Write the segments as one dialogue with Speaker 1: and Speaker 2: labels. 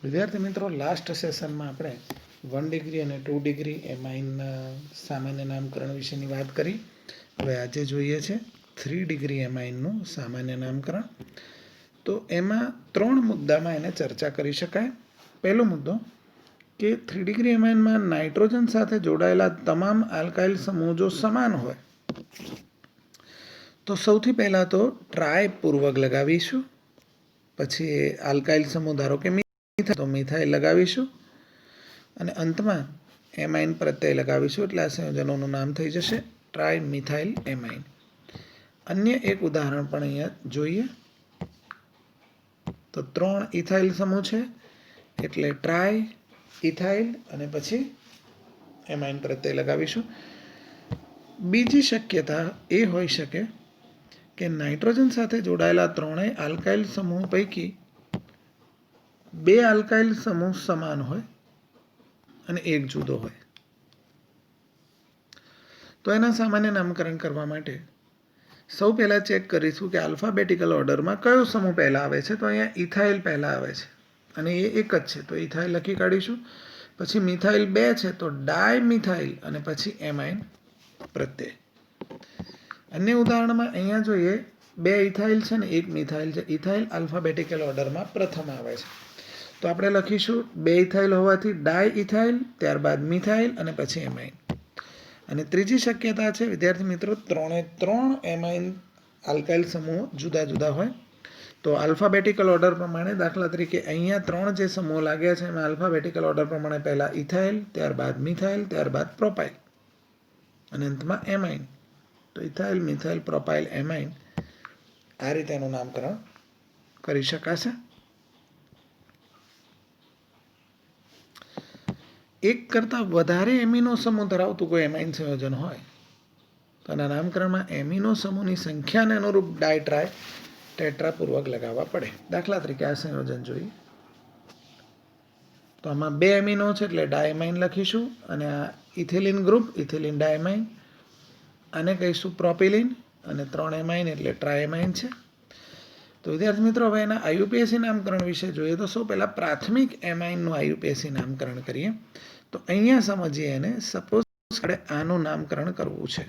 Speaker 1: વિદ્યાર્થી મિત્રો, લાસ્ટ સેશનમાં આપણે 1 ડિગ્રી અને 2 ડિગ્રી એમાઇનના સામાન્ય નામકરણ વિશેની વાત કરી. હવે આજે જોઈએ છે 3 ડિગ્રી એમાઇનનું સામાન્ય નામકરણ. તો એમાં 3 મુદ્દામાં એને ચર્ચા કરી શકાય. પહેલો મુદ્દો કે 3 ડિગ્રી એમાઇનમાં નાઇટ્રોજન સાથે જોડાયેલા તમામ આલ્કાઇલ સમૂહ જો સમાન હોય તો સૌથી પહેલાં તો ટ્રાય પૂર્વક લગાવીશું. પછી આલ્કાઇલ સમૂહ ધારો કે તો મિથાઇલ લગાવીશું અને અંતમાં એમાઇન પ્રત્યય લગાવીશું, એટલે આ સંયોજનોનું નામ થઈ જશે ટ્રાય મિથાઇલ એમાઇન. અન્ય એક ઉદાહરણ પણ અહીંયા જોઈએ તો 3 ઇથાઇલ સમૂહ છે એટલે ટ્રાય ઇથાઇલ અને પછી એમાઇન પ્રત્યય લગાવીશું. બીજી શક્યતા એ હોઈ શકે કે નાઇટ્રોજન સાથે જોડાયેલા ત્રણેય આલ્કાઇલ સમૂહ પૈકી 2 આલ્કાઇલ સમૂહ સમાન હોય અને એક જુદો હોય. તો એના સામાન્ય નામકરણ કરવા માટે સૌ પહેલાં ચેક કરીશું કે આલ્ફાબેટિકલ ઓર્ડરમાં કયો સમૂહ પહેલાં આવે છે. તો અહીંયા ઇથાઇલ પહેલાં આવે છે અને એ એક જ છે, તો ઇથાઇલ લખી કાઢીશું. પછી મિથાઇલ 2 છે તો ડાય મિથાઇલ અને પછી એમાઇન પ્રત્યય. અન્ય ઉદાહરણમાં અહીંયા જોઈએ 2 ઇથાઇલ છે ને 1 મિથાઇલ છે. ઇથાઇલ આલ્ફાબેટિકલ ઓર્ડરમાં પ્રથમ આવે છે, તો આપણે લખીશું 2 ઇથાઇલ હોવાથી ડાય ઇથાઇલ, ત્યારબાદ મિથાઇલ અને પછી એમાઇન. અને ત્રીજી શક્યતા છે વિદ્યાર્થી મિત્રો, 3 એમાઇન આલ્કાઇલ સમૂહો જુદા જુદા હોય. તો આલ્ફાબેટિકલ ઓર્ડર પ્રમાણે, દાખલા તરીકે અહીંયા 3 જે સમૂહ લાગ્યા છે એમાં આલ્ફાબેટિકલ ઓર્ડર પ્રમાણે પહેલા ઇથાઇલ, ત્યારબાદ મિથાઇલ, ત્યારબાદ પ્રોપાઇલ અને અંતમાં એમાઇન. તો ઇથાઇલ, મિથાઇલ, પ્રોપાઇલ, એમાઇન આ રીતે એનું નામકરણ કરી શકાશે. એક કરતાં વધારે એમિનો સમૂહ ધરાવતું કોઈ એમાઇન સંયોજન હોય તો એના નામકરણમાં એમિનો સમૂહની સંખ્યાને અનુરૂપ ડાય ટ્રાય ટેટ્રા પૂર્વક લગાવવા પડે. દાખલા તરીકે આ સંયોજન જોઈએ તો આમાં 2 એમિનો છે એટલે ડાયમાઇન લખીશું અને આ ઇથિલિન ગ્રુપ, ઇથિલિન ડાયમાઇન, આને કહીશું પ્રોપિલિન અને 3 એમાઇન એટલે ટ્રાયમાઇન છે. તો વિદ્યાર્થી મિત્રો, હવે એના આયુપીએસી નામકરણ વિશે જોઈએ તો સૌ પહેલાં પ્રાથમિક એમાઇનનું આયુપીએસી નામકરણ કરીએ. તો અહીંયા સમજીએ એને. સપોઝ આપણે આનું નામકરણ કરવું છે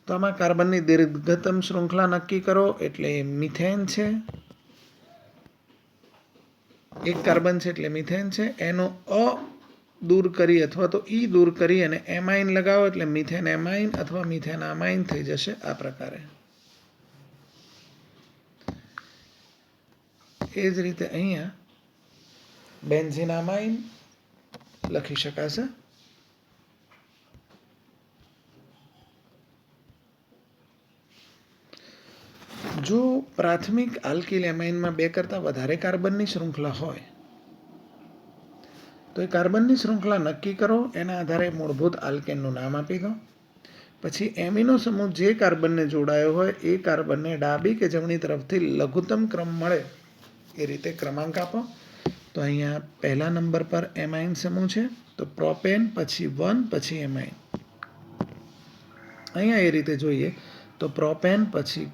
Speaker 1: તો આમાં કાર્બનની દીર્ઘતમ શૃંખલા નક્કી કરો, એટલે મિથેન છે. એક કાર્બન છે એટલે મિથેન છે. એનો અ દૂર કરી અથવા તો ઈ દૂર કરી અને એમાઇન લગાવો એટલે મિથેન એમાઇન અથવા મિથેન આમાઇન થઈ જશે આ પ્રકારે. એ જ રીતે અહીંયા બેન્ઝીન આમાઇન લખી શકાશે. જો પ્રાથમિક આલ્કિલ એમાઇનમાં 2 કરતાં વધારે કાર્બનની શૃંખલા હોય તો એ કાર્બનની શૃંખલા નક્કી કરો, એના આધારે મૂળભૂત આલ્કેનનું નામ આપી દો. પછી એમિનો સમૂહ જે કાર્બનને જોડાયો હોય એ કાર્બનને ડાબી કે જમણી તરફથી લઘુત્તમ ક્રમ મળે એ રીતે ક્રમાંક આપો. તો અહીંયા પહેલા નંબર પર એમાઇન સમૂહ છે તો પ્રોપેન, પછી 1, પછી એમાઇન. અહીંયા એ રીતે જોઈએ તો પ્રોપેન, પછી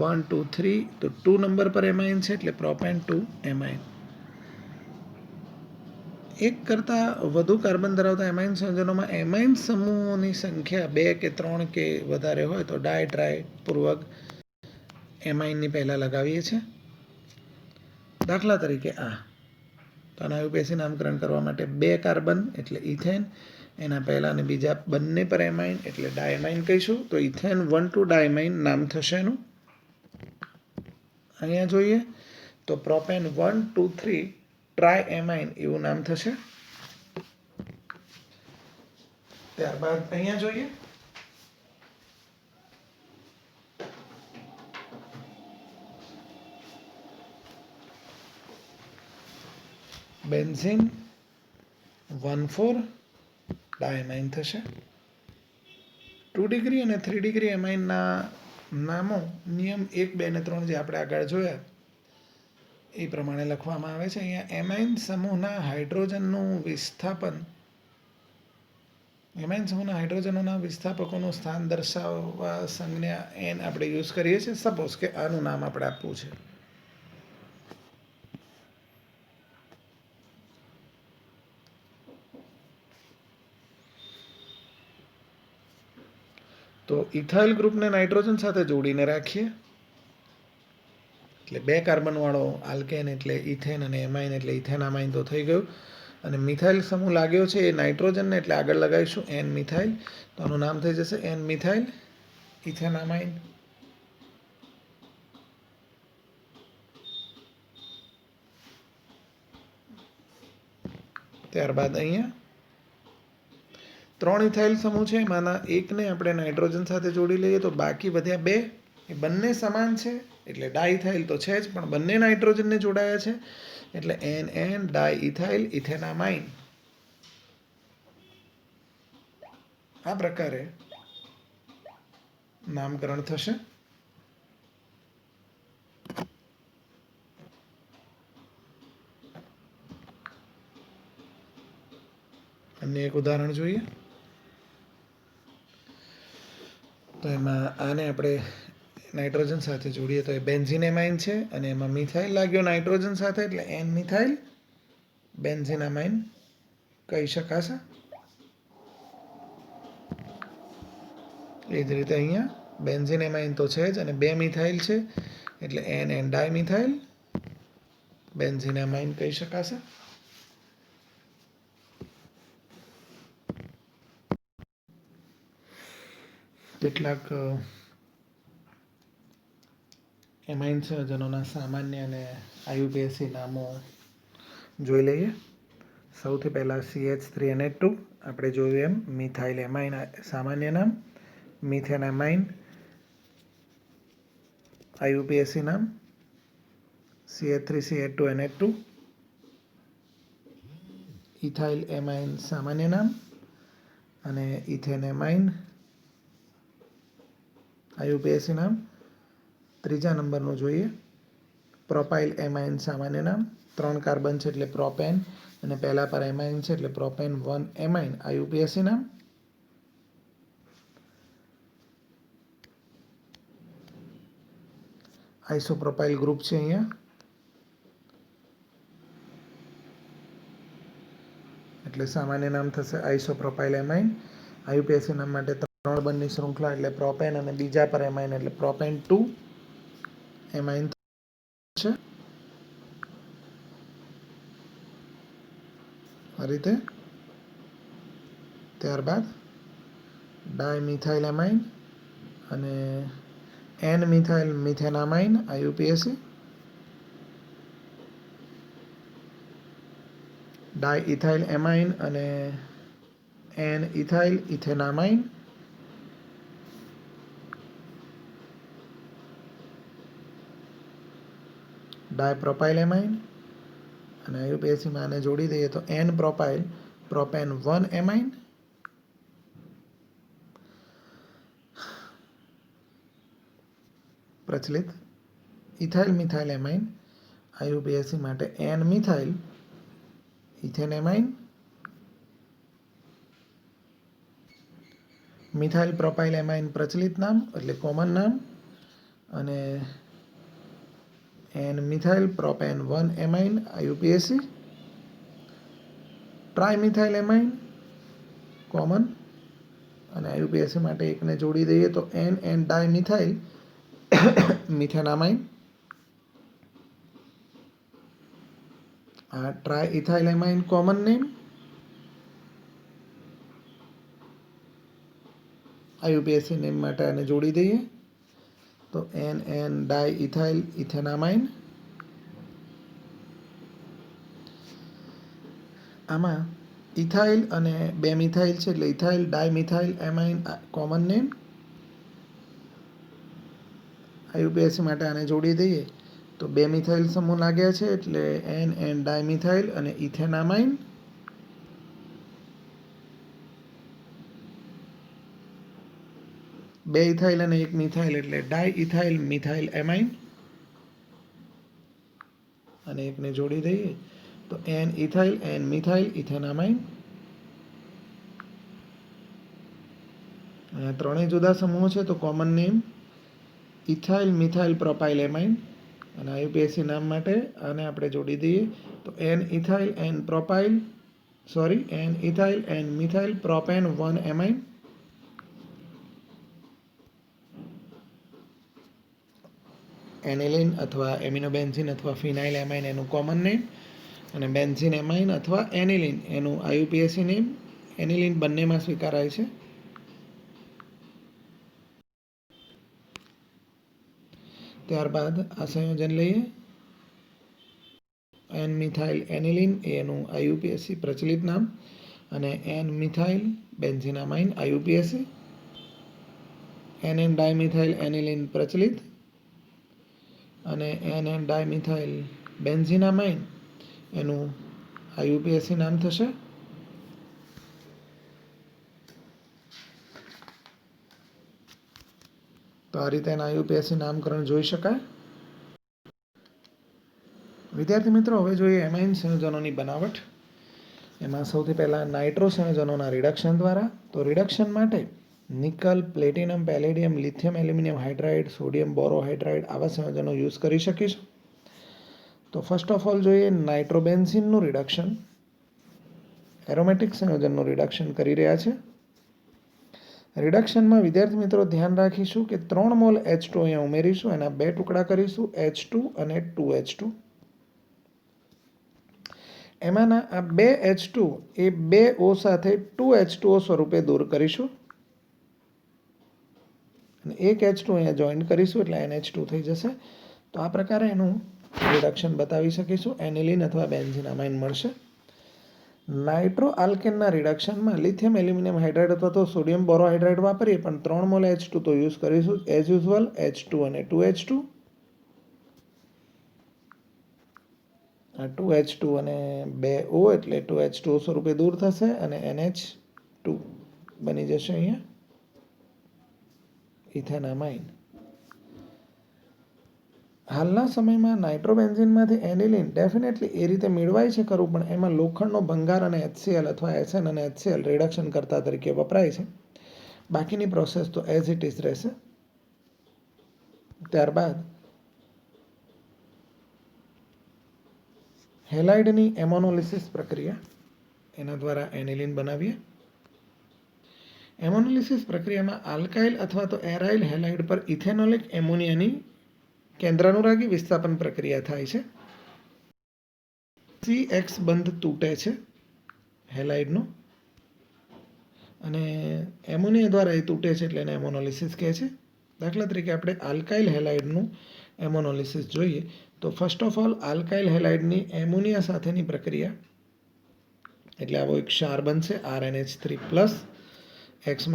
Speaker 1: 1, 2, 3, તો 2 નંબર પર એમાઇન છે એટલે પ્રોપેન 2 એમાઇન. એક કરતાં વધુ કાર્બન ધરાવતા એમાઇન સંયોજનોમાં એમાઇન સમૂહોની સંખ્યા 2 કે 3 કે વધારે હોય તો ડાય ટ્રાય પૂર્વક એમાઇનની પહેલાં લગાવીએ છીએ. દાખલા તરીકે આ તો આના આયુપીએસી નામકરણ કરવા માટે 2 કાર્બન એટલે ઇથેન, એના પહેલા અને બીજા બંને પર એમાઇન એટલે ડાયમાઇન કહીશું. તો ઇથેન 1,2 ડાયમાઇન નામ થશે એનું. અહીંયા જોઈએ તો પ્રોપેન 1, 2, 3 ટ્રાય એમાઇન એવું નામ થશે. ત્યારબાદ અહીંયા જોઈએ બેન્ઝીન 1,4 ડાયમાઇન થશે. 2 ડિગ્રી અને 3 ડિગ્રી એમાઇનના નામો નિયમ 1, 2 અને 3 જે આપણે આગળ જોયા એ પ્રમાણે લખવામાં આવે છે. અહીંયા એમાઇન સમૂહના હાઇડ્રોજનનું વિસ્થાપન, એમાઇન સમૂહના હાઇડ્રોજનોના વિસ્થાપકોનું સ્થાન દર્શાવવા સંજ્ઞા એન આપણે યુઝ કરીએ છીએ. સપોઝ કે આનું નામ આપણે આપવું છે તો ઇથાઇલ ગ્રુપને નાઇટ્રોજન સાથે જોડીને રાખીએ એટલે 2 કાર્બનવાળો આલ્કેન એટલે ઇથેન અને એમાઇન એટલે ઇથેનામાઇન તો થઈ ગયું. અને મિથાઇલ સમૂહ લાગ્યો છે એ નાઇટ્રોજનને એટલે આગળ લગાવીશું એન મિથાઇલ, તો આનું નામ થઈ જશે એન મિથાઇલ ઇથેનામાઇન. ત્યારબાદ અહીંયા 3 ઇથાઇલ સમૂહ છે, એમાંના એકને આપણે નાઇટ્રોજન સાથે જોડી લઈએ તો બાકી વધ્યા 2. એ બંને સમાન છે એટલે ડાઇથાઇલ તો છે જ, પણ બંને નાઇટ્રોજનને જોડાયા છે એટલે એન એન ડાઇથાઇલ ઇથેનામાઇન. આ પ્રકારે નામકરણ થશે. અન્ય એક ઉદાહરણ જોઈએ તો એમાં આને આપણે નાઇટ્રોજન સાથે જોડીએ તો એ બેન્ઝિનેમાઇન છે અને એમાં મિથાઇલ લાગ્યો નાઇટ્રોજન સાથે એટલે એન મિથાઇલ બેન્ઝિનામાઇન કહી શકાશે. એ જ રીતે અહીંયા બેન્ઝિનેમાઇન તો છે જ અને 2 મિથાઇલ છે એટલે એન એન ડાયમિથાઇલ બેન્ઝિનામાઇન કહી શકાશે. કેટલાક એમાઇન સંયોજનોના સામાન્ય અને આયુપીએસી નામો જોઈ લઈએ. સૌથી પહેલાં CH3NH2 આપણે જોયું એમ મિથાઇલ એમાઇન સામાન્ય નામ, મિથેન એમાઇન આયુપીએસી નામ, CH3CH2NH2 ઇથાઇલ એમાઇન સામાન્ય નામ અને ઇથેન એમાઇન આયુપીએસી નામ. ત્રીજા નંબરનું જોઈએ પ્રોપાઇલ એમાઇન સામાન્ય નામ, 3 કાર્બન છે એટલે પ્રોપેન અને પહેલા પર એમાઇન છે એટલે પ્રોપેન 1 એમાઇન આયુપીએસી નામ. આઇસોપ્રોપાઇલ ગ્રુપ છે અહીંયા એટલે સામાન્ય નામ થશે આઇસોપ્રોપાઇલ એમાઇન. આયુપીએસી નામ માટે 3 કાર્બનની શૃંખલા એટલે પ્રોપેન અને બીજા પર એમાઇન એટલે પ્રોપેન 2 એમાઇન છે. આ રીતે ત્યારબાદ ડાયમિથાઇલ એમાઇન અને N methyl methanamine IUPAC, diethyl amine અને N ethyl ethanamine, dipropyl amine અને આયુપીએસીમાં આને જોડી દઈએ તો એન પ્રોપાઇલ પ્રોપેન 1 એમાઇન. પ્રચલિત ઇથાઇલ મિથાઇલ એમાઇન આયુપીએસી માટે N methyl ethane amine, methyl propyl amine પ્રચલિત નામ એટલે કોમન નામ અને N methyl propane 1 amine IUPAC. Trimethyl amine common અને આયુપીએસી માટે એકને જોડી દઈએ તો એન એન ડાયમિથાઇલ મિથેનામાઇન. આ triethyl amine common name, IUPAC name માટે આને જોડી દઈએ તો એન એન ડાયઇથાઇલ ઇથેનામાઇન. આમાં ઇથાઇલ અને 2 મિથાઇલ છે એટલે ethyl dimethyl amine common name. આયુપીએસી માટે આને જોડી દઈએ તો 2 મિથાઇલ સમૂહ લાગ્યા છે એટલે એન એન ડાયમિથાઇલ અને ઇથેનામાઇન. બે ઇથાઇલ અને 1 મિથાઇલ એટલે ડાયઇથાઇલ મિથાઇલ એમાઇન અને એકને જોડી દઈએ તો N ethyl N methyl ethanamine. અહીંયા ત્રણેય જુદા સમૂહો છે તો common name ethyl methyl propyl amine અને આયુપીએસી નામ માટે આને આપણે જોડી દઈએ તો N ethyl N propyl N ethyl N methyl propane 1 amine. Aniline અથવા એમિનોબેન્ઝિન અથવા ફિનાઇલ એમાઇન એનું કોમન નેમ, અને બેન્ઝિન એમાઇન અથવા એનિલિન એનું IUPAC નેમ. એનિલિન બંનેમાં સ્વીકારાય છે. ત્યારબાદ આ સંયોજન લઈએ. એન મિથાઇલ એનિલિન એનું IUPAC પ્રચલિત નામ, અને N methyl benzenamine IUPAC. NN dimethyl aniline પ્રચલિત, અને NN ડાયમિથાઇલ બેન્ઝિનામાઇન એનું IUPAC નામ થશે. તો આ રીતે એના IUPAC નામકરણ જોઈ શકાય. વિદ્યાર્થી મિત્રો, હવે જોઈએ એમાઇન સંયોજનોની બનાવટ. એમાં સૌથી પહેલાં નાઇટ્રો સંયોજનોના રિડક્શન દ્વારા. તો રિડક્શન માટે nickel, platinum, palladium, lithium aluminium hydride, sodium borohydride આવા સંયોજનો યુઝ કરી શકીશું. તો ફર્સ્ટ ઓફ ઓલ જોઈએ નાઇટ્રોબેન્ઝિનનું રિડક્શન. એરોમેટિક સંયોજનનું રિડક્શન કરી રહ્યા છે. રિડક્શનમાં વિદ્યાર્થી મિત્રો ધ્યાન રાખીશું કે 3 મોલ H2 અહીંયા ઉમેરીશું, એના 2 ટુકડા કરીશું, H2 અને 2H2. એમાંના આ 2 H2 એ 2 O સાથે 2H2O સ્વરૂપે દૂર કરીશું, અને એક H2 અહીંયા જોઈન્ટ કરીશું એટલે NH2 થઈ જશે. તો આ પ્રકારે એનું રિડક્શન બતાવી શકીશું. એનિલિન અથવા બેન્ઝિનામાઇન મળશે. નાઇટ્રો આલ્કેનના રિડક્શનમાં લિથિયમ એલ્યુમિનિયમ હાઇડ્રાઇડ અથવા તો સોડિયમ બોરોહાઇડ્રાઇડ વાપરીએ, પણ 3 મોલ H2 તો યુઝ કરીશું એઝ યુઝ્યુઅલ, H2 અને 2H2. આ 2H2 અને 2O એટલે 2H2O સ્વરૂપે દૂર થશે, અને NH2 બની જશે અહીંયા ઇથેનામાઇન. હાલના સમયમાં નાઇટ્રોબેન્ઝિનમાંથી એનિલિન ડેફિનેટલી એ રીતે મેળવાય છે ખરું, પણ એમાં લોખંડનો ભંગાર અને HCl અથવા SN અને HCl રિડક્શન કરતા તરીકે વપરાય છે. બાકીની પ્રોસેસ તો એઝ ઇટ ઇઝ રહેશે. ત્યારબાદ હેલાઇડની એમોનોલિસિસ પ્રક્રિયા, એના દ્વારા એનિલિન બનાવીએ. એમોનોલિસિસ પ્રક્રિયામાં આલ્કાઇલ અથવા તો એરાઇલ હેલાઇડ પર ઇથેનોલિક એમોનિયાની કેન્દ્રાનુરાગી વિસ્થાપન પ્રક્રિયા થાય છે. CX બંધ તૂટે છે હેલાઇડનો, અને એમોનિયા દ્વારા એ તૂટે છે એટલે એને એમોનોલિસિસ કહે છે. દાખલા તરીકે આપણે આલ્કાઇલ હેલાઇડનું એમોનોલિસિસ જોઈએ તો ફર્સ્ટ ઓફ ઓલ આલ્કાઇલ હેલાઇડની એમોનિયા સાથેની પ્રક્રિયા, એટલે આવો એક ક્ષાર બનશે RNH3+, X-,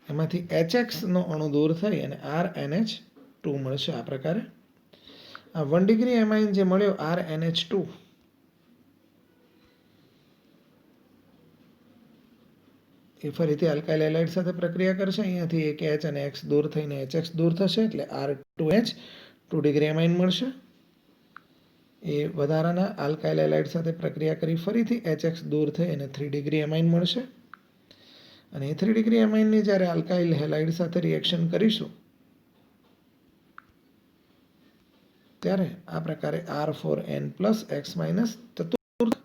Speaker 1: એમાંથી HXનો અણુ દૂર થઈ અને RNH2 મળશે. આ પ્રકારે આ 1 ડિગ્રી એમાઇન જે મળ્યો RNH2 એ ફરીથી આલ્કાઇલ હેલાઇડ સાથે પ્રક્રિયા કરશે. અહીંયાથી એક H અને X દૂર થઈને HX દૂર થશે એટલે R2H 2 ડિગ્રી એમાઇન મળશે. એ વધારાના આલ્કાઇલ હેલાઇડ સાથે પ્રક્રિયા કરી ફરીથી HX દૂર થઈ અને 3 ડિગ્રી એમાઇન મળશે. અને એ 3 ડિગ્રી એમાઇનની જ્યારે આલ્કાઇલ હેલાઇડ સાથે રિએક્શન કરીશું ત્યારે આ પ્રકારે R4N+X- ચતુર્થ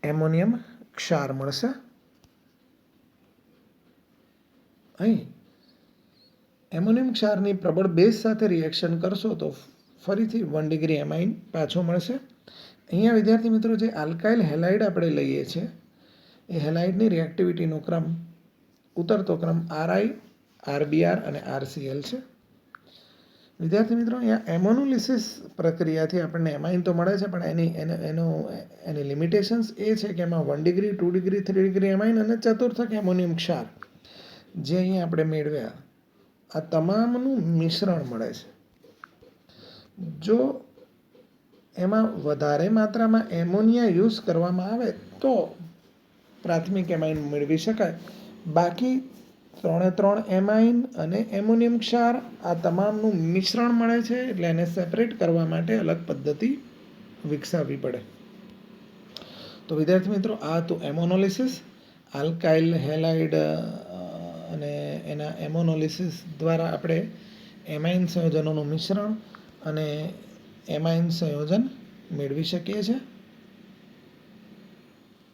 Speaker 1: એમોનિયમ ક્ષાર મળશે. અહીં એમોનિયમ ક્ષારની પ્રબળ બેઝ સાથે રિએક્શન કરશો તો ફરીથી 1 ડિગ્રી એમાઇન પાછો મળશે. અહીંયા વિદ્યાર્થી મિત્રો જે આલ્કાઇલ હેલાઇડ આપણે લઈએ છીએ એ હેલાઇડની રિએક્ટિવિટીનો ક્રમ ઉતરતો ક્રમ RI, RBr અને RCl છે. વિદ્યાર્થી મિત્રો અહીંયા એમોનોલિસિસ પ્રક્રિયાથી આપણને એમાઇન તો મળે છે, પણ એની લિમિટેશન્સ એ છે કે એમાં 1 ડિગ્રી, 2 ડિગ્રી, 3 ડિગ્રી એમાઇન અને ચતુર્થક એમોનિયમ ક્ષાર જે અહીંયા આપણે મેળવ્યા આ તમામનું મિશ્રણ મળે છે. જો એમાં વધારે માત્રામાં એમોનિયા યુઝ કરવામાં આવે તો પ્રાથમિક એમાઇન મેળવી શકાય. બાકી 3 એમાઇન અને એમોનિયમ ક્ષાર આ તમામનું મિશ્રણ મળે છે, એટલે એને સેપરેટ કરવા માટે અલગ પદ્ધતિ વિકસાવવી પડે. તો વિદ્યાર્થી મિત્રો આ હતું એમોનોલિસિસ. આલ્કાઇલ હેલાઇડ અને એના એમોનોલિસિસ દ્વારા આપણે એમાઇન સંયોજનોનું મિશ્રણ અને એમાઇન સંયોજન મેળવી શકીએ છીએ.